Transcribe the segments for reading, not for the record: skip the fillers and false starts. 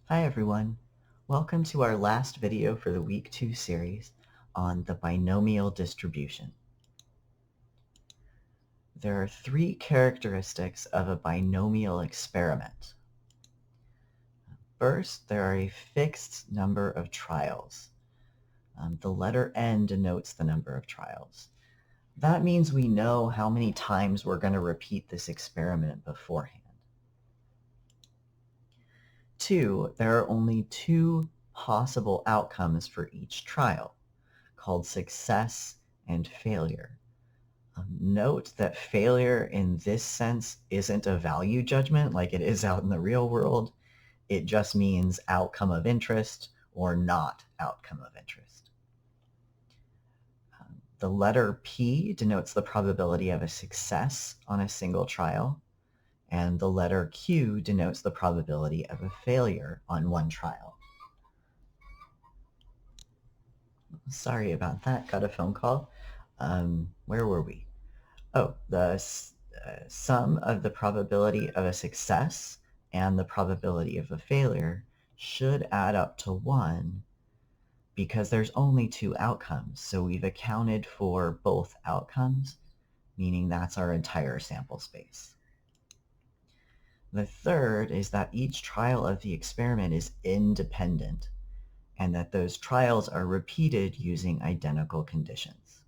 Hi everyone. Welcome to our last video for the Week 2 series on the binomial distribution. There are three characteristics of a binomial experiment. First, there are a fixed number of trials. The letter N denotes the number of trials. That means we know how many times we're going to repeat this experiment beforehand. Two, there are only two possible outcomes for each trial, called success and failure. Note that failure in this sense isn't a value judgment like it is out in the real world. It just means outcome of interest or not outcome of interest. The letter P denotes the probability of a success on a single trial, and the letter Q denotes the probability of a failure on one trial. Sorry about that, got a phone call. Where were we? Oh, the sum of the probability of a success and the probability of a failure should add up to 1 because there's only two outcomes. So we've accounted for both outcomes, meaning that's our entire sample space. The third is that each trial of the experiment is independent and that those trials are repeated using identical conditions.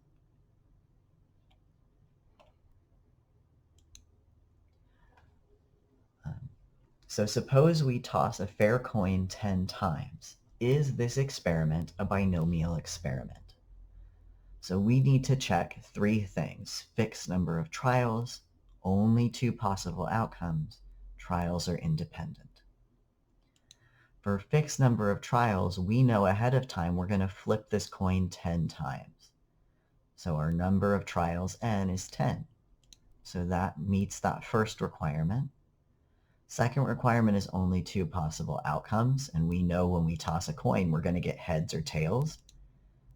So suppose we toss a fair coin 10 times. Is this experiment a binomial experiment? So we need to check three things: fixed number of trials, only two possible outcomes, trials are independent. For fixed number of trials, we know ahead of time we're going to flip this coin 10 times. So our number of trials, n, is 10. So that meets that first requirement. Second requirement is only two possible outcomes, and we know when we toss a coin we're going to get heads or tails,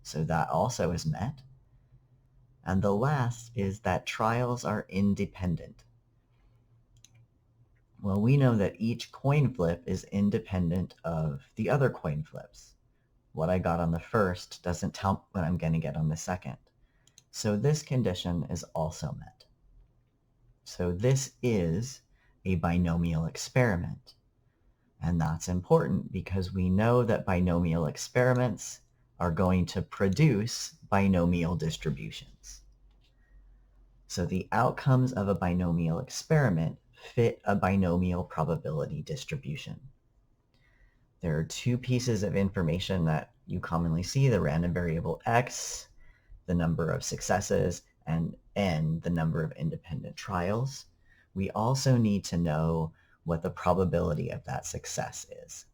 so that also is met. And the last is that trials are independent. Well, we know that each coin flip is independent of the other coin flips. What I got on the first doesn't tell what I'm going to get on the second. So this condition is also met. So this is a binomial experiment. And that's important because we know that binomial experiments are going to produce binomial distributions. So the outcomes of a binomial experiment fit a binomial probability distribution. There are two pieces of information that you commonly see: the random variable x, the number of successes, and n, the number of independent trials. We also need to know what the probability of that success is.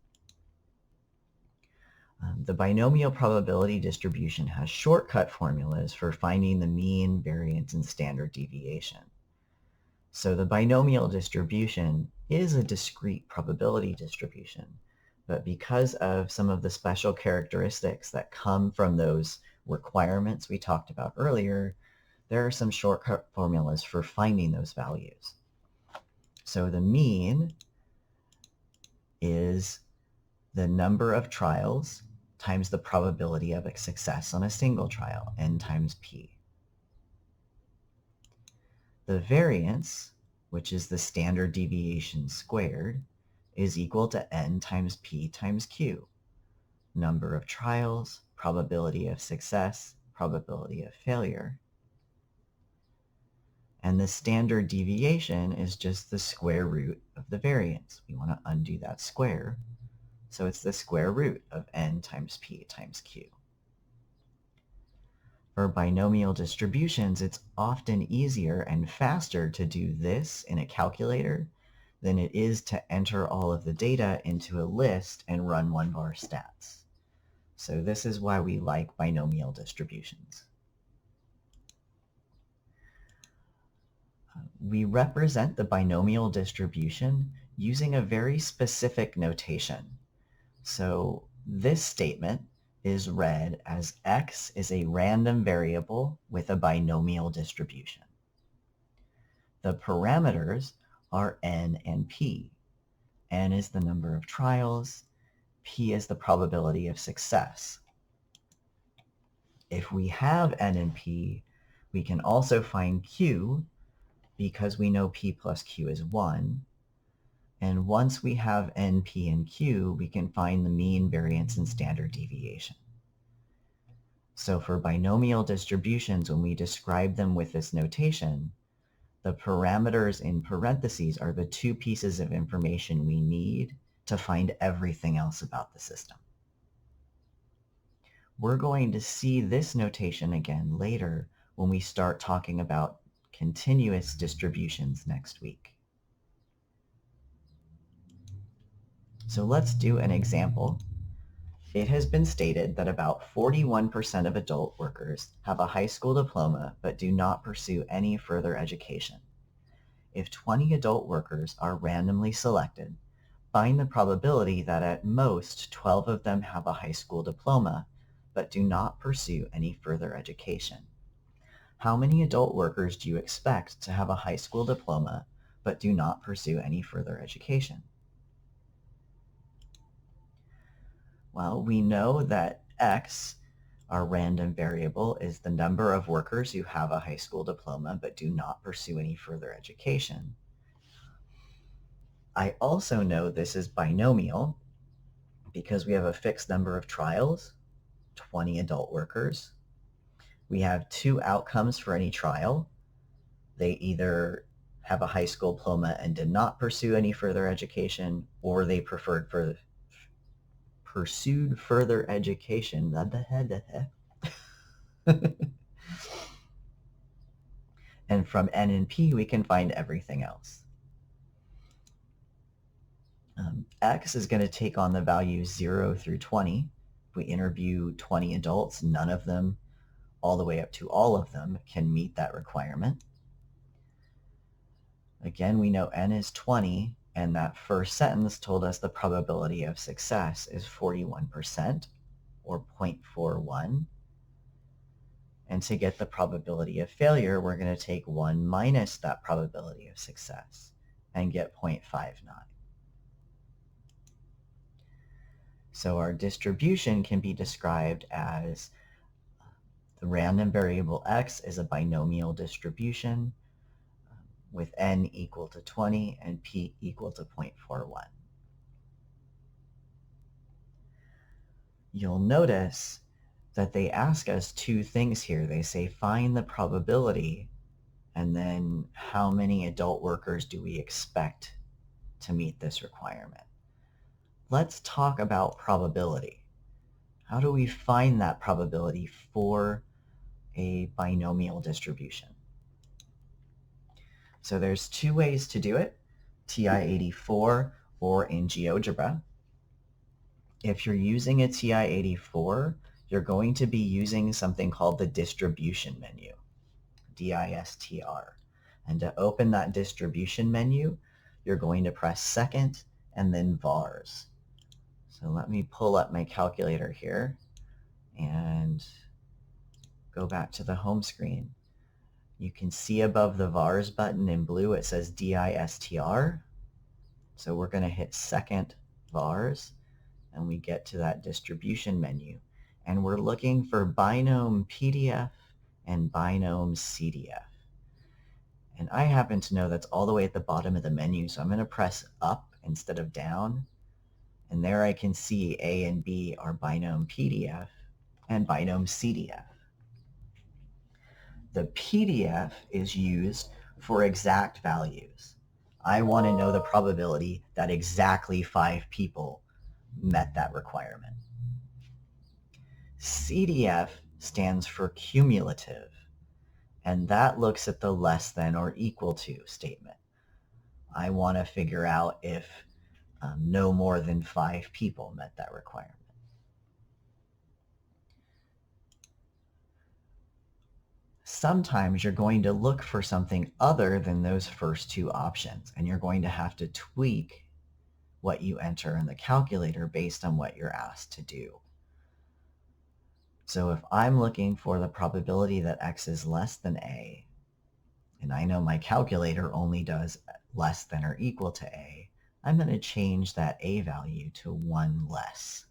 The binomial probability distribution has shortcut formulas for finding the mean, variance, and standard deviation. So the binomial distribution is a discrete probability distribution, but because of some of the special characteristics that come from those requirements we talked about earlier, there are some shortcut formulas for finding those values. So the mean is the number of trials times the probability of a success on a single trial, n times p. The variance, which is the standard deviation squared, is equal to n times p times q. Number of trials, probability of success, probability of failure. And the standard deviation is just the square root of the variance. We want to undo that square. So it's the square root of n times p times q. For binomial distributions, it's often easier and faster to do this in a calculator than it is to enter all of the data into a list and run one-bar stats. So this is why we like binomial distributions. We represent the binomial distribution using a very specific notation. So this statement is read as x is a random variable with a binomial distribution. The parameters are n and p. N is the number of trials, P is the probability of success. If we have N and P, we can also find Q because we know P plus Q is 1. And once we have N, P, and Q, we can find the mean, variance, and standard deviation. So for binomial distributions, when we describe them with this notation, the parameters in parentheses are the two pieces of information we need to find everything else about the system. We're going to see this notation again later when we start talking about continuous distributions next week. So let's do an example. It has been stated that about 41% of adult workers have a high school diploma but do not pursue any further education. If 20 adult workers are randomly selected, find the probability that at most 12 of them have a high school diploma but do not pursue any further education. How many adult workers do you expect to have a high school diploma but do not pursue any further education? Well, we know that X, our random variable, is the number of workers who have a high school diploma but do not pursue any further education. I also know this is binomial because we have a fixed number of trials, 20 adult workers. We have two outcomes for any trial. They either have a high school diploma and did not pursue any further education, or they pursued further education. And from N and P, we can find everything else. X is going to take on the values 0 through 20. If we interview 20 adults, none of them, all the way up to all of them, can meet that requirement. Again, we know N is 20, and that first sentence told us the probability of success is 41%, or 0.41. And to get the probability of failure, we're going to take 1 minus that probability of success and get 0.59. So our distribution can be described as the random variable X is a binomial distribution with N equal to 20 and P equal to 0.41. You'll notice that they ask us two things here. They say find the probability and then how many adult workers do we expect to meet this requirement. Let's talk about probability. How do we find that probability for a binomial distribution? So there's two ways to do it, TI-84 or in GeoGebra. If you're using a TI-84, you're going to be using something called the distribution menu, DISTR. And to open that distribution menu, you're going to press second and then vars. So let me pull up my calculator here and go back to the home screen. You can see above the vars button in blue it says DISTR. So we're going to hit second vars and we get to that distribution menu. And we're looking for binom PDF and binom CDF. And I happen to know that's all the way at the bottom of the menu, so I'm going to press up instead of down. And there I can see A and B are binom PDF and binom CDF. The PDF is used for exact values. I want to know the probability that exactly 5 people met that requirement. CDF stands for cumulative, and that looks at the less than or equal to statement. I want to figure out if no more than 5 people met that requirement. Sometimes you're going to look for something other than those first two options, and you're going to have to tweak what you enter in the calculator based on what you're asked to do. So if I'm looking for the probability that X is less than A, and I know my calculator only does less than or equal to A, I'm going to change that a value to 1 less.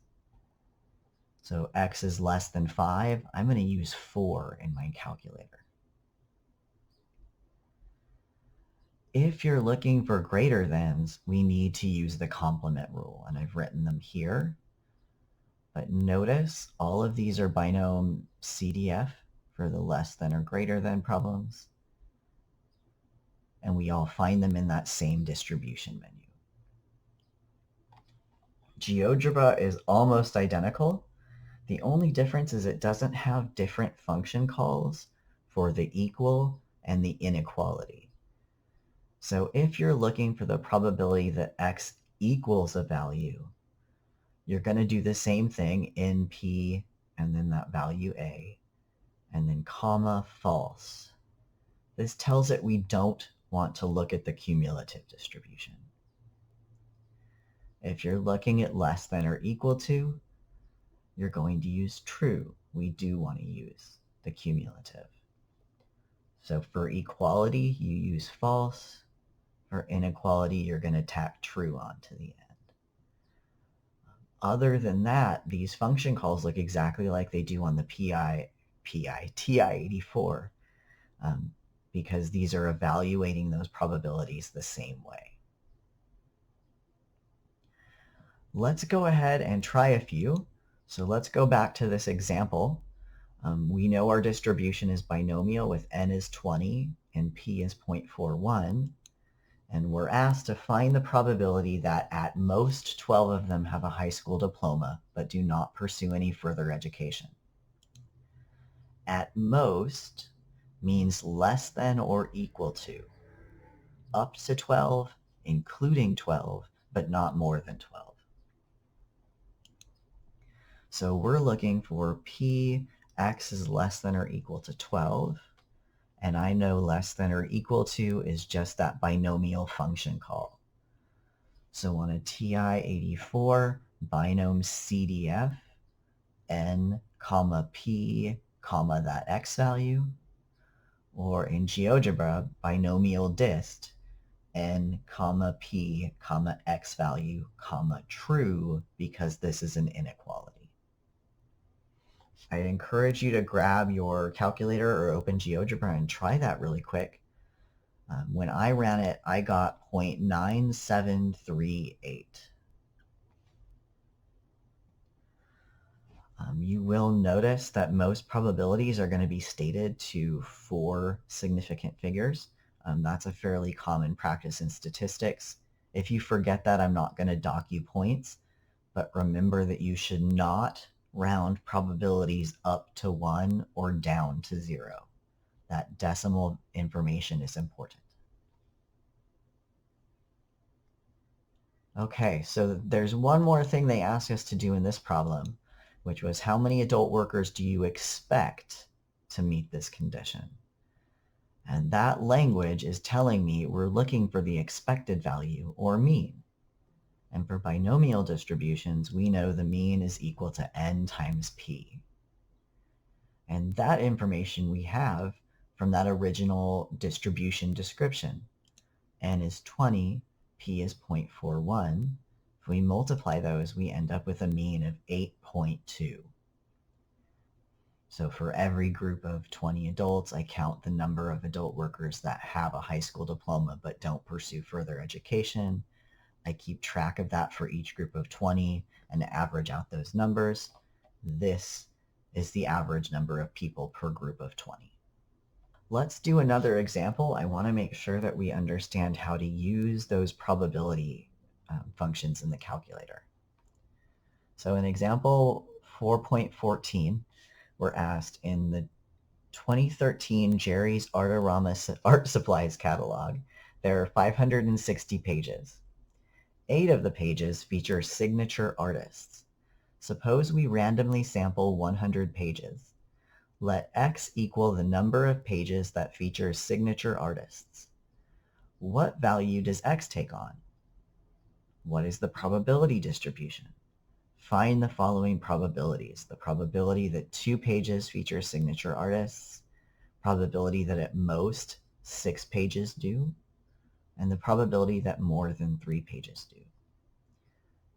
So x is less than 5. I'm going to use 4 in my calculator. If you're looking for greater thans, we need to use the complement rule, and I've written them here. But notice all of these are binom CDF for the less than or greater than problems. And we all find them in that same distribution menu. GeoGebra is almost identical. The only difference is it doesn't have different function calls for the equal and the inequality. So if you're looking for the probability that x equals a value, you're going to do the same thing in P and then that value A and then comma false. This tells it we don't want to look at the cumulative distribution. If you're looking at less than or equal to, you're going to use true. We do want to use the cumulative. So for equality, you use false. For inequality, you're going to tack true onto the end. Other than that, these function calls look exactly like they do on the TI-84 because these are evaluating those probabilities the same way. Let's go ahead and try a few. So let's go back to this example. We know our distribution is binomial with n is 20 and p is 0.41. And we're asked to find the probability that at most 12 of them have a high school diploma but do not pursue any further education. At most means less than or equal to, up to 12, including 12, but not more than 12. So we're looking for p x is less than or equal to 12. And I know less than or equal to is just that binomial function call. So on a TI-84, binom CDF, n, comma, p, comma, that x value. Or in GeoGebra, binomial dist, n, comma, p, comma, x value, comma, true, because this is an inequality. I'd encourage you to grab your calculator or open GeoGebra and try that really quick. When I ran it, I got 0.9738. You will notice that most probabilities are going to be stated to 4 significant figures. That's a fairly common practice in statistics. If you forget that, I'm not going to dock you points, but remember that you should not round probabilities up to 1 or down to 0. That decimal information is important. Okay, so there's one more thing they asked us to do in this problem, which was how many adult workers do you expect to meet this condition? And that language is telling me we're looking for the expected value, or mean. And for binomial distributions, we know the mean is equal to n times p. And that information we have from that original distribution description. N is 20, p is 0.41. If we multiply those, we end up with a mean of 8.2. So for every group of 20 adults, I count the number of adult workers that have a high school diploma but don't pursue further education. I keep track of that for each group of 20 and average out those numbers. This is the average number of people per group of 20. Let's do another example. I want to make sure that we understand how to use those probability functions in the calculator. So in example 4.14, we're asked in the 2013 Jerry's Artorama Art Supplies catalog, there are 560 pages. 8 of the pages feature signature artists. Suppose we randomly sample 100 pages. Let x equal the number of pages that feature signature artists. What value does x take on? What is the probability distribution? Find the following probabilities. The probability that 2 pages feature signature artists, probability that at most 6 pages do, and the probability that more than 3 pages do.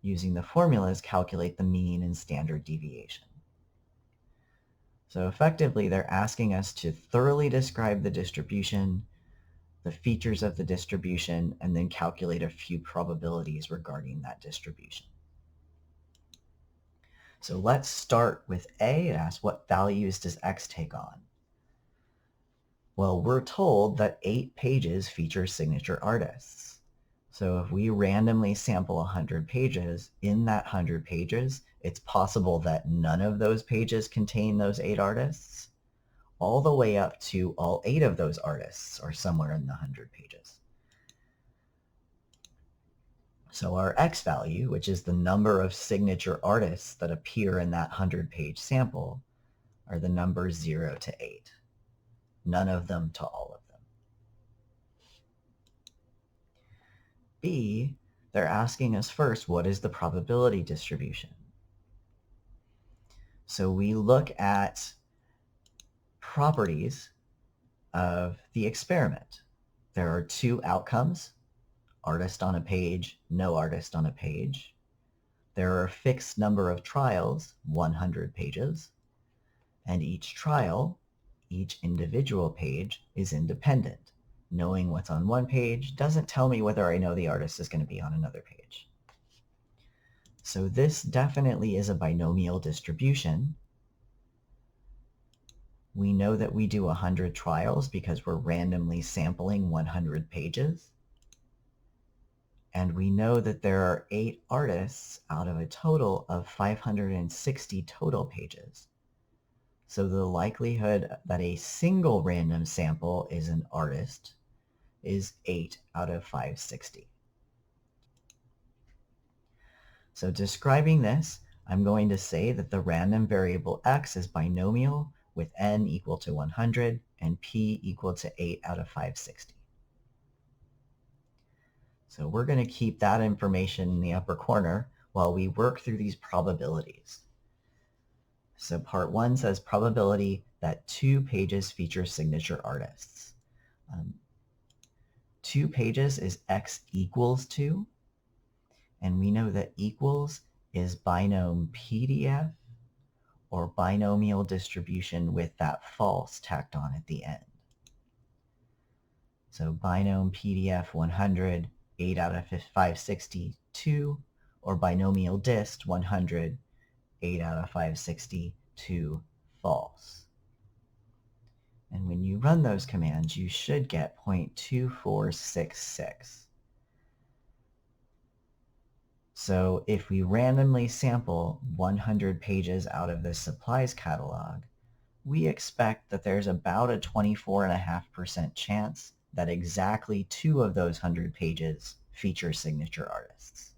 Using the formulas, calculate the mean and standard deviation. So effectively, they're asking us to thoroughly describe the distribution, the features of the distribution, and then calculate a few probabilities regarding that distribution. So let's start with A. It asks, what values does X take on? Well, we're told that 8 pages feature signature artists. So if we randomly sample 100 pages, in that 100 pages, it's possible that none of those pages contain those 8 artists, all the way up to all 8 of those artists are somewhere in the 100 pages. So our X value, which is the number of signature artists that appear in that 100-page sample, are the numbers 0 to 8. None of them to all of them. B, they're asking us first, what is the probability distribution? So we look at properties of the experiment. There are 2 outcomes, artist on a page, no artist on a page. There are a fixed number of trials, 100 pages, and each trial, each individual page, is independent. Knowing what's on one page doesn't tell me whether I know the artist is going to be on another page. So this definitely is a binomial distribution. We know that we do 100 trials because we're randomly sampling 100 pages. And we know that there are 8 artists out of a total of 560 total pages. So the likelihood that a single random sample is an artist is 8 out of 560. So describing this, I'm going to say that the random variable x is binomial with n equal to 100 and p equal to 8 out of 560. So we're going to keep that information in the upper corner while we work through these probabilities. So part 1 says probability that 2 pages feature signature artists. 2 pages is x equals 2, and we know that equals is binom PDF or binomial distribution with that false tacked on at the end. So binom PDF 100, 8 out of 562, or binomial dist 100, 8 out of 562, false. And when you run those commands, you should get 0.2466. So if we randomly sample 100 pages out of the supplies catalog, we expect that there's about a 24.5% chance that exactly 2 of those 100 pages feature signature artists.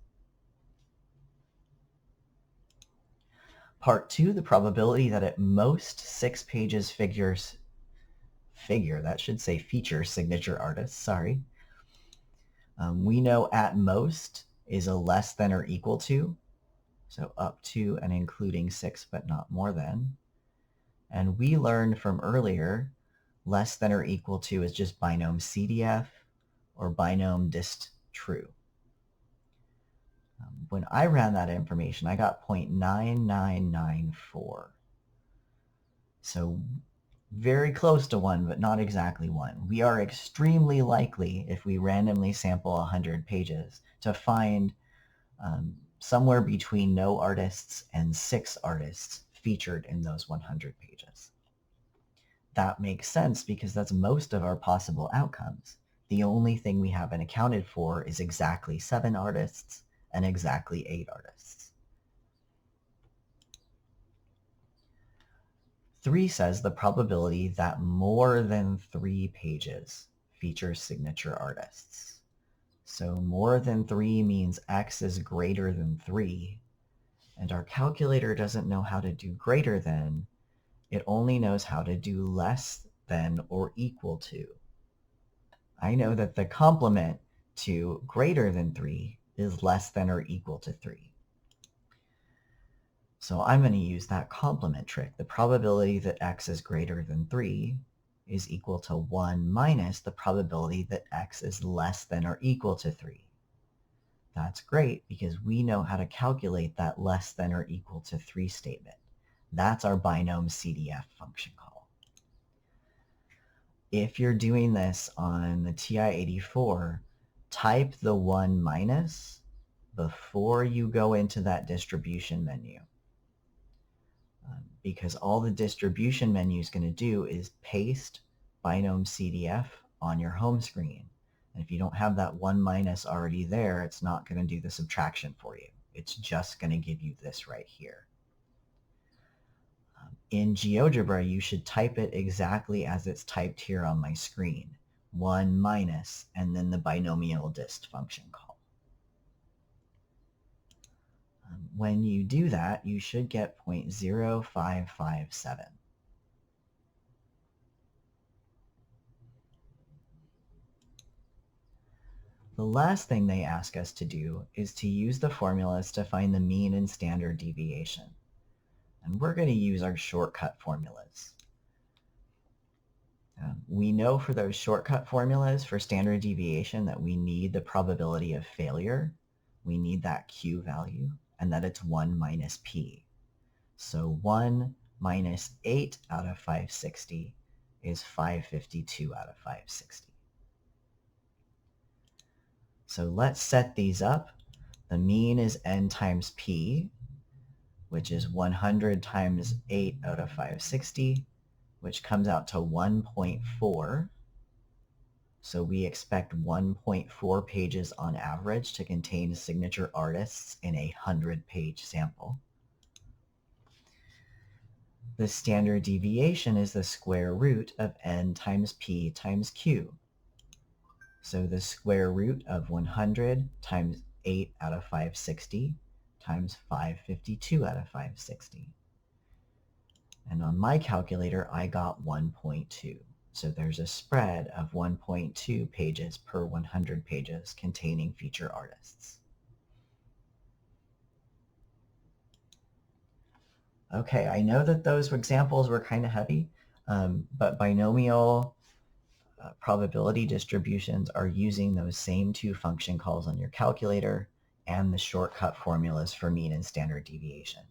Part 2, the probability that at most 6 pages feature signature artists, sorry. We know at most is a less than or equal to, so up to and including 6 but not more than. And we learned from earlier, less than or equal to is just binom CDF or binom dist true. When I ran that information, I got 0.9994. So very close to 1, but not exactly 1. We are extremely likely, if we randomly sample 100 pages, to find somewhere between no artists and 6 artists featured in those 100 pages. That makes sense because that's most of our possible outcomes. The only thing we haven't accounted for is exactly 7 artists and exactly 8 artists. 3 says the probability that more than 3 pages feature signature artists. So more than 3 means x is greater than 3, and our calculator doesn't know how to do greater than, it only knows how to do less than or equal to. I know that the complement to greater than 3 is less than or equal to 3. So I'm going to use that complement trick. The probability that x is greater than 3 is equal to 1 minus the probability that x is less than or equal to 3. That's great because we know how to calculate that less than or equal to 3 statement. That's our binom CDF function call. If you're doing this on the TI-84, type the 1 minus before you go into that distribution menu. Because all the distribution menu is going to do is paste binom CDF on your home screen. And if you don't have that 1 minus already there, it's not going to do the subtraction for you. It's just going to give you this right here. In GeoGebra, you should type it exactly as it's typed here on my screen. 1 minus, and then the binomial dist function call. When you do that, you should get 0.0557. The last thing they ask us to do is to use the formulas to find the mean and standard deviation. And we're going to use our shortcut formulas. We know for those shortcut formulas for standard deviation that we need the probability of failure. We need that Q value, and that it's 1 minus P. So 1 minus 8 out of 560 is 552 out of 560. So let's set these up. The mean is n times P, which is 100 times 8 out of 560, which comes out to 1.4. So we expect 1.4 pages on average to contain signature artists in a 100-page sample. The standard deviation is the square root of n times P times Q. So the square root of 100 times 8 out of 560 times 552 out of 560. And on my calculator, I got 1.2. So there's a spread of 1.2 pages per 100 pages containing feature artists. Okay, I know that those examples were kind of heavy, but binomial probability distributions are using those same two function calls on your calculator and the shortcut formulas for mean and standard deviation.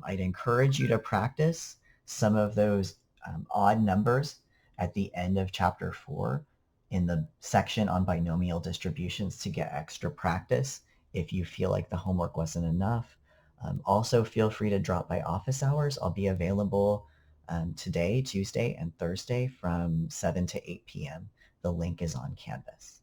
I'd encourage you to practice some of those odd numbers at the end of chapter 4 in the section on binomial distributions to get extra practice if you feel like the homework wasn't enough. Also, feel free to drop by office hours. I'll be available today, Tuesday, and Thursday from 7 to 8 p.m. The link is on Canvas.